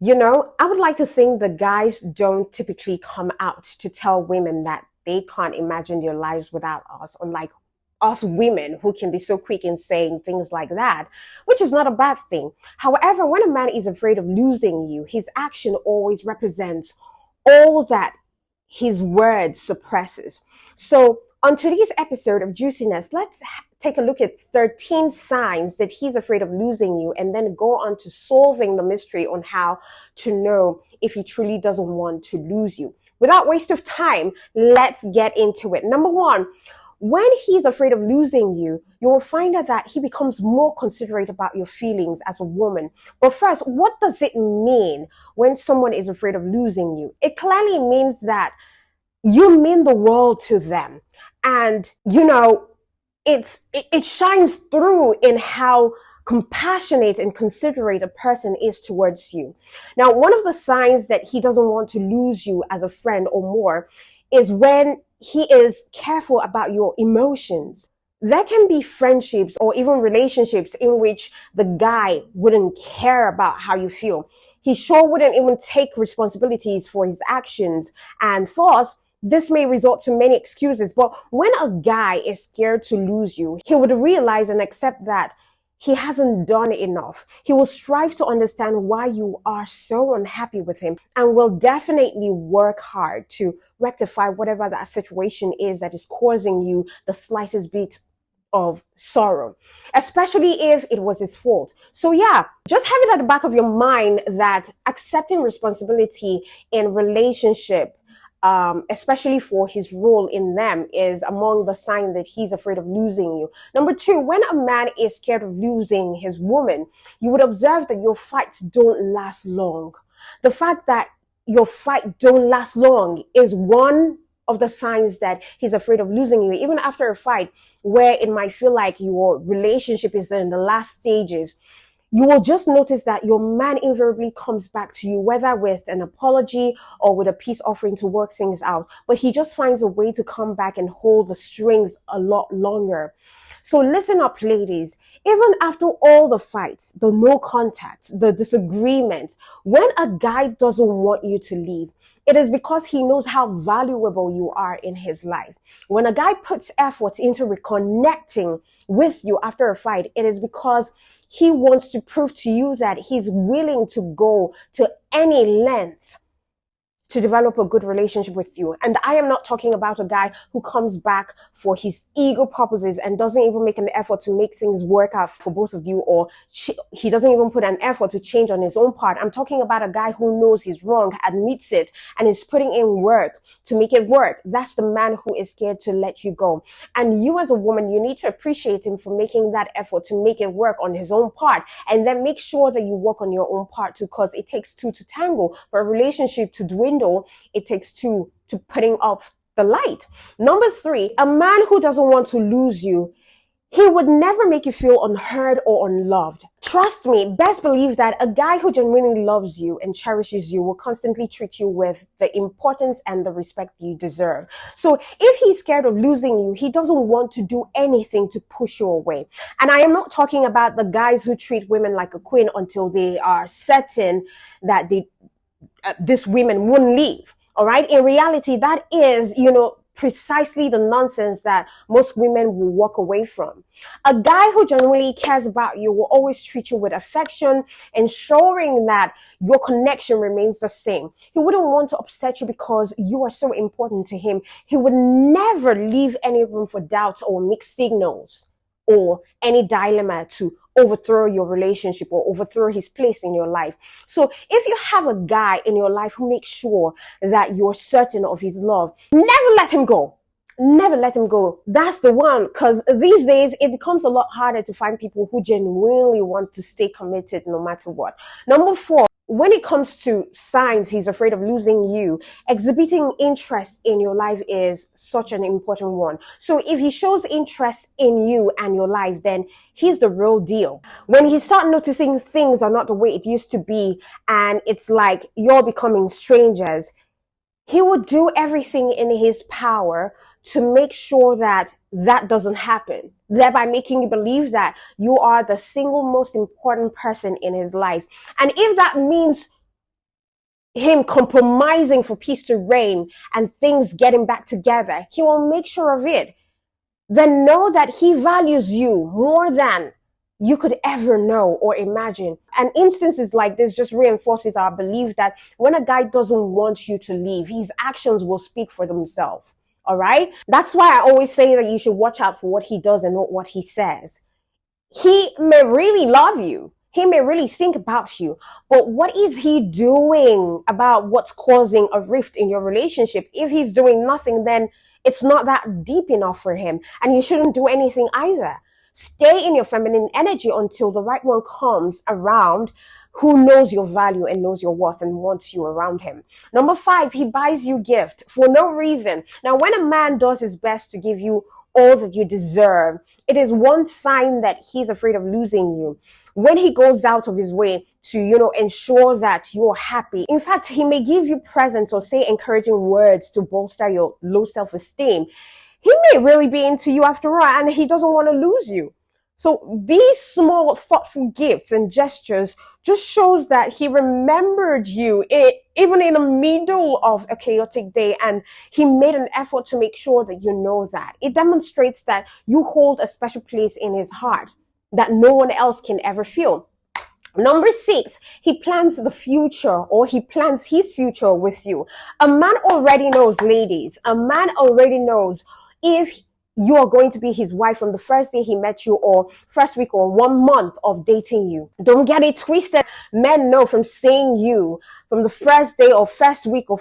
I would like to think the guys don't typically come out to tell women that they can't imagine their lives without us, unlike us women who can be so quick in saying things like that, which is not a bad thing. However, when a man is afraid of losing you, his action always represents all that his words suppresses. So, on today's episode of Juiciness, let's take a look at 13 signs that he's afraid of losing you, and then go on to solving the mystery on how to know if he truly doesn't want to lose you. Without waste of time, let's get into it. Number one, when he's afraid of losing you, you will find out that he becomes more considerate about your feelings as a woman. But first, what does it mean when someone is afraid of losing you? It clearly means that you mean the world to them. And, it shines through in how compassionate and considerate a person is towards you. Now, one of the signs that he doesn't want to lose you as a friend or more is when he is careful about your emotions. There can be friendships or even relationships in which the guy wouldn't care about how you feel. He sure wouldn't even take responsibilities for his actions and thoughts. This may result to many excuses, but when a guy is scared to lose you, he would realize and accept that he hasn't done enough. He will strive to understand why you are so unhappy with him and will definitely work hard to rectify whatever that situation is that is causing you the slightest bit of sorrow, especially if it was his fault. So yeah, just have it at the back of your mind that accepting responsibility in relationship, especially for his role in them, is among the signs that he's afraid of losing you. Number two, when a man is scared of losing his woman, you would observe that your fights don't last long. The fact that your fight don't last long is one of the signs that he's afraid of losing you. Even after a fight where it might feel like your relationship is in the last stages, you will just notice that your man invariably comes back to you, whether with an apology or with a peace offering to work things out. But he just finds a way to come back and hold the strings a lot longer. So listen up, ladies. Even after all the fights, the no contact, the disagreement, when a guy doesn't want you to leave, it is because he knows how valuable you are in his life. When a guy puts effort into reconnecting with you after a fight, it is because he wants to prove to you that he's willing to go to any length to develop a good relationship with you. And I am not talking about a guy who comes back for his ego purposes and doesn't even make an effort to make things work out for both of you, or he doesn't even put an effort to change on his own part. I'm talking about a guy who knows he's wrong, admits it, and is putting in work to make it work. That's the man who is scared to let you go. And you as a woman, you need to appreciate him for making that effort to make it work on his own part, and then make sure that you work on your own part too, because it takes two to tango. For a relationship to dwindle, it takes two to putting off the light. Number three, a man who doesn't want to lose you, he would never make you feel unheard or unloved. Trust me, best believe that a guy who genuinely loves you and cherishes you will constantly treat you with the importance and the respect you deserve. So if he's scared of losing you, he doesn't want to do anything to push you away. And I am not talking about the guys who treat women like a queen until they are certain that this women won't leave. All right. In reality, that is, precisely the nonsense that most women will walk away from. A guy who genuinely cares about you will always treat you with affection, ensuring that your connection remains the same. He wouldn't want to upset you because you are so important to him. He would never leave any room for doubts or mixed signals or any dilemma to overthrow your relationship or overthrow his place in your life. So if you have a guy in your life who makes sure that you're certain of his love, never let him go. Never let him go. That's the one, because these days it becomes a lot harder to find people who genuinely want to stay committed no matter what. Number four, when it comes to signs he's afraid of losing you, exhibiting interest in your life is such an important one. So if he shows interest in you and your life, then he's the real deal. When he starts noticing things are not the way it used to be, and it's like you're becoming strangers, he will do everything in his power to make sure that that doesn't happen, thereby making you believe that you are the single most important person in his life. And if that means him compromising for peace to reign and things getting back together, he will make sure of it. Then know that he values you more than you could ever know or imagine. And instances like this just reinforces our belief that when a guy doesn't want you to leave, his actions will speak for themselves. All right? That's why I always say that you should watch out for what he does and not what he says. He may really love you. He may really think about you, but what is he doing about what's causing a rift in your relationship? If he's doing nothing, then it's not that deep enough for him, and you shouldn't do anything either. Stay in your feminine energy until the right one comes around who knows your value and knows your worth and wants you around him. Number 5, he buys you gift for no reason. Now, when a man does his best to give you all that you deserve, it is one sign that he's afraid of losing you. When he goes out of his way to, ensure that you're happy. In fact, he may give you presents or say encouraging words to bolster your low self-esteem. He may really be into you after all, and he doesn't want to lose you. So these small, thoughtful gifts and gestures just shows that he remembered you even in the middle of a chaotic day, and he made an effort to make sure that you know that. It demonstrates that you hold a special place in his heart that no one else can ever feel. Number 6, he plans the future, or he plans his future with you. A man already knows, ladies, a man already knows if you are going to be his wife from the first day he met you, or first week, or 1 month of dating you. Don't get it twisted. Men know from seeing you from the first day or first week or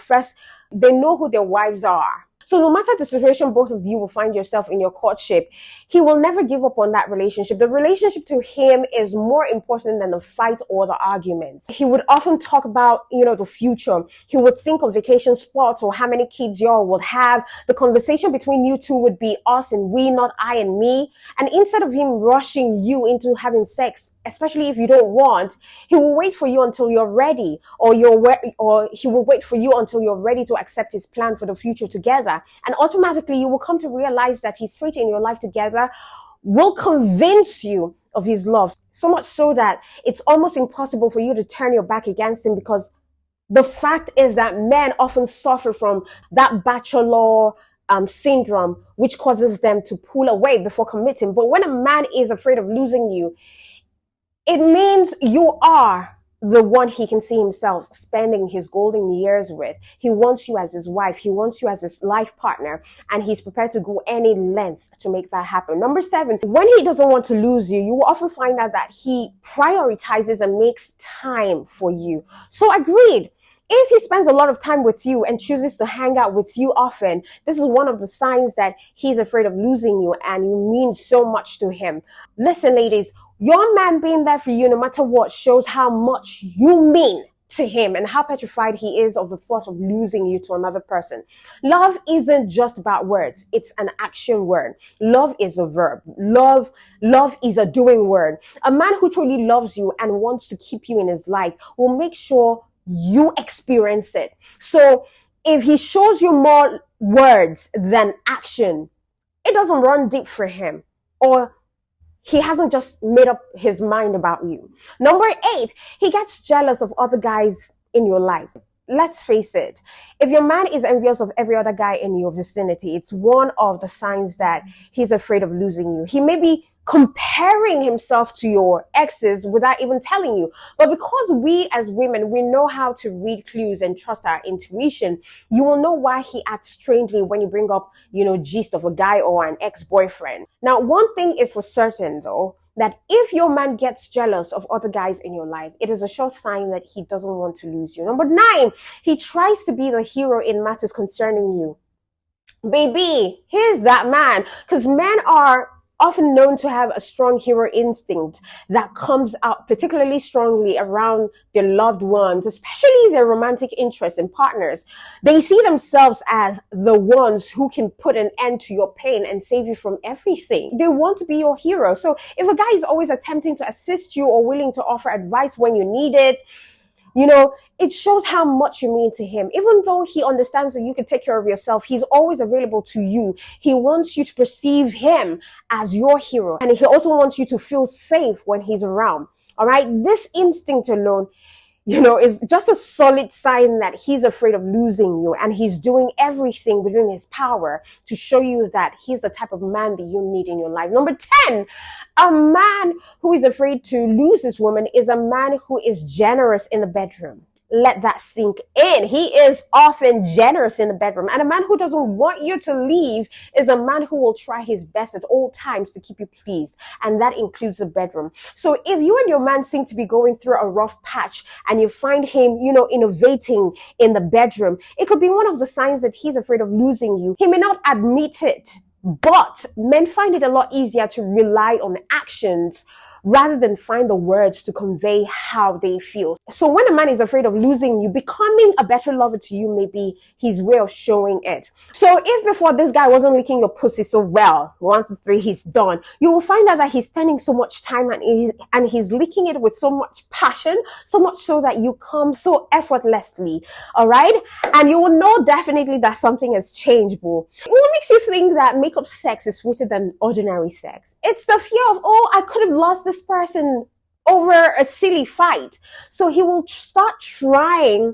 they know who their wives are. So no matter the situation both of you will find yourself in your courtship, he will never give up on that relationship. The relationship to him is more important than the fight or the arguments. He would often talk about, the future. He would think of vacation spots or how many kids y'all will have. The conversation between you two would be us and we, not I and me. And instead of him rushing you into having sex, especially if you don't want, he will wait for you until you're ready, or he will wait for you until you're ready to accept his plan for the future together. And automatically you will come to realize that his fate in your life together will convince you of his love. So much so that it's almost impossible for you to turn your back against him, because the fact is that men often suffer from that bachelor syndrome, which causes them to pull away before committing. But when a man is afraid of losing you, it means you are the one he can see himself spending his golden years with. He wants you as his wife. He wants you as his life partner, and he's prepared to go any length to make that happen. Number 7, when he doesn't want to lose you, you will often find out that he prioritizes and makes time for you. So agreed. If he spends a lot of time with you and chooses to hang out with you often, this is one of the signs that he's afraid of losing you and you mean so much to him. Listen, ladies, your man being there for you no matter what shows how much you mean to him and how petrified he is of the thought of losing you to another person. Love isn't just about words. It's an action word. Love is a verb. Love is a doing word. A man who truly loves you and wants to keep you in his life will make sure you experience it. So if he shows you more words than action, it doesn't run deep for him, or he hasn't just made up his mind about you. Number 8, he gets jealous of other guys in your life. Let's face it, if your man is envious of every other guy in your vicinity, it's one of the signs that he's afraid of losing you. He may be comparing himself to your exes without even telling you. But because we as women, we know how to read clues and trust our intuition, you will know why he acts strangely when you bring up, gist of a guy or an ex-boyfriend. Now, one thing is for certain though, that if your man gets jealous of other guys in your life, it is a sure sign that he doesn't want to lose you. Number 9, he tries to be the hero in matters concerning you. Baby, here's that man, because men are often known to have a strong hero instinct that comes out particularly strongly around their loved ones, especially their romantic interests and partners. They see themselves as the ones who can put an end to your pain and save you from everything. They want to be your hero. So if a guy is always attempting to assist you or willing to offer advice when you need it, it shows how much you mean to him. Even though he understands that you can take care of yourself, he's always available to you. He wants you to perceive him as your hero. And he also wants you to feel safe when he's around. All right. This instinct alone Is just a solid sign that he's afraid of losing you, and he's doing everything within his power to show you that he's the type of man that you need in your life. Number 10, a man who is afraid to lose his woman is a man who is generous in the bedroom. Let that sink in. He is often generous in the bedroom. And a man who doesn't want you to leave is a man who will try his best at all times to keep you pleased. And that includes the bedroom. So if you and your man seem to be going through a rough patch and you find him, innovating in the bedroom, it could be one of the signs that he's afraid of losing you. He may not admit it, but men find it a lot easier to rely on actions rather than find the words to convey how they feel. So when a man is afraid of losing you, becoming a better lover to you may be his way of showing it. So if before this guy wasn't licking your pussy so well, 1, 2, 3, he's done, you will find out that he's spending so much time and he's licking it with so much passion, so much so that you come so effortlessly. All right. And you will know definitely that something has changed, boo. What makes you think that makeup sex is sweeter than ordinary sex? It's the fear of, I could have lost this person over a silly fight. So he will start trying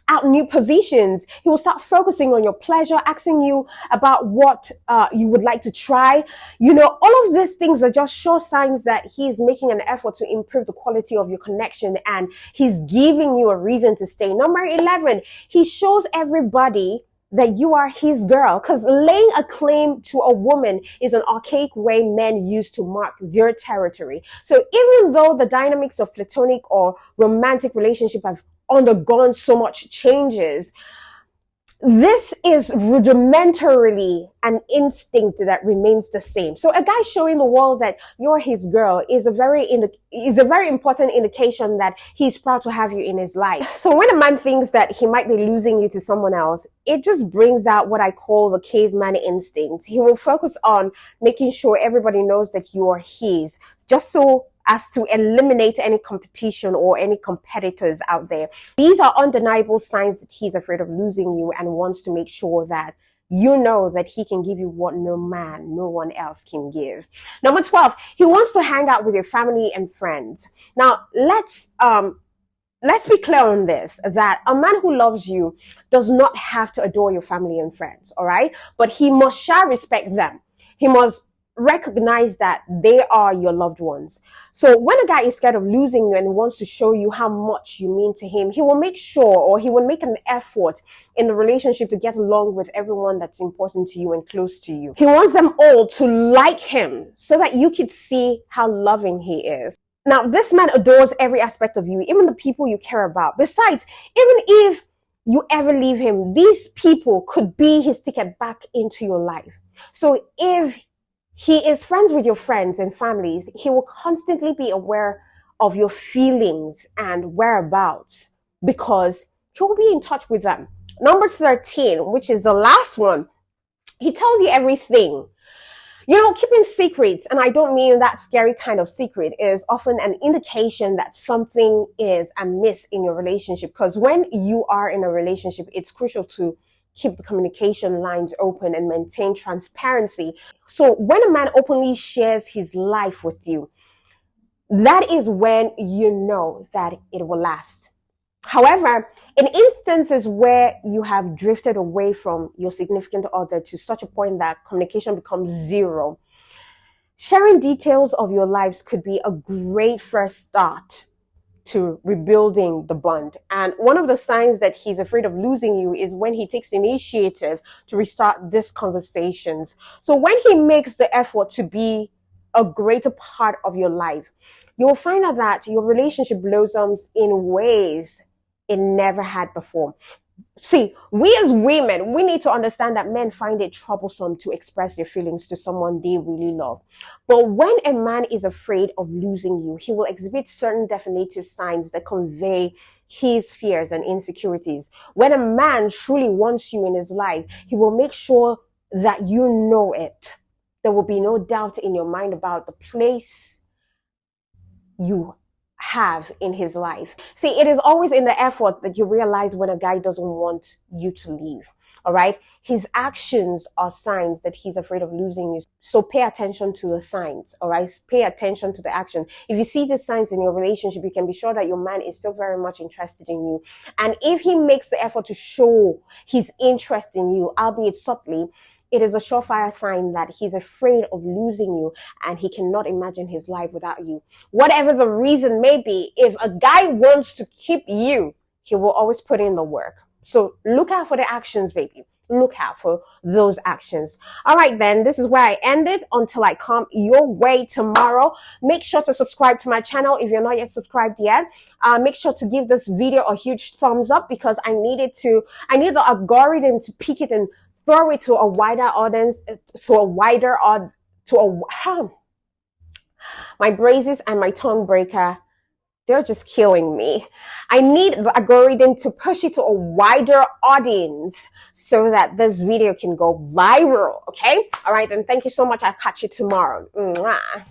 out new positions. He will start focusing on your pleasure, asking you about what you would like to try. All of these things are just sure signs that he's making an effort to improve the quality of your connection, and he's giving you a reason to stay. Number 11, he shows everybody that you are his girl, because laying a claim to a woman is an archaic way men use to mark their territory. So even though the dynamics of platonic or romantic relationship have undergone so much changes, this is rudimentarily an instinct that remains the same. So a guy showing the world that you're his girl is a very important indication that he's proud to have you in his life. So when a man thinks that he might be losing you to someone else, it just brings out what I call the caveman instinct. He will focus on making sure everybody knows that you are his, just so as to eliminate any competition or any competitors out there. These are undeniable signs that he's afraid of losing you and wants to make sure that you know that he can give you what no one else can give. Number 12, he wants to hang out with your family and friends. Now, let's be clear on this, that a man who loves you does not have to adore your family and friends, all right? But he must shall respect them. He must recognize that they are your loved ones. So when a guy is scared of losing you and wants to show you how much you mean to him, he will make sure, or he will make an effort in the relationship to get along with everyone that's important to you and close to you. He wants them all to like him so that you could see how loving he is. Now, this man adores every aspect of you, even the people you care about. Besides, even if you ever leave him, these people could be his ticket back into your life. So if he is friends with your friends and families, he will constantly be aware of your feelings and whereabouts because he will be in touch with them. Number 13, which is the last one, he tells you everything. Keeping secrets, and I don't mean that scary kind of secret, is often an indication that something is amiss in your relationship. Because when you are in a relationship, it's crucial to keep the communication lines open and maintain transparency. So when a man openly shares his life with you, that is when you know that it will last. However, in instances where you have drifted away from your significant other to such a point that communication becomes zero, sharing details of your lives could be a great first start to rebuilding the bond. And one of the signs that he's afraid of losing you is when he takes initiative to restart these conversations. So when he makes the effort to be a greater part of your life, you'll find out that your relationship blossoms in ways it never had before. See, we as women, we need to understand that men find it troublesome to express their feelings to someone they really love. But when a man is afraid of losing you, he will exhibit certain definitive signs that convey his fears and insecurities. When a man truly wants you in his life, he will make sure that you know it. There will be no doubt in your mind about the place you have in his life. See, it is always in the effort that you realize when a guy doesn't want you to leave. All right. His actions are signs that he's afraid of losing you. So pay attention to the signs. All right. Pay attention to the action. If you see the signs in your relationship, you can be sure that your man is still very much interested in you. And if he makes the effort to show his interest in you, albeit subtly, it is a surefire sign that he's afraid of losing you and he cannot imagine his life without you. Whatever the reason may be, if a guy wants to keep you, he will always put in the work. So look out for the actions, baby. Look out for those actions. All right, then, this is where I end it until I come your way tomorrow. Make sure to subscribe to my channel if you're not yet subscribed yet. Make sure to give this video a huge thumbs up because I need the algorithm to pick it and throw it to a wider audience, my braces and my tongue breaker, they're just killing me. I need the algorithm to push it to a wider audience so that this video can go viral. Okay? All right, then thank you so much. I'll catch you tomorrow. Mwah.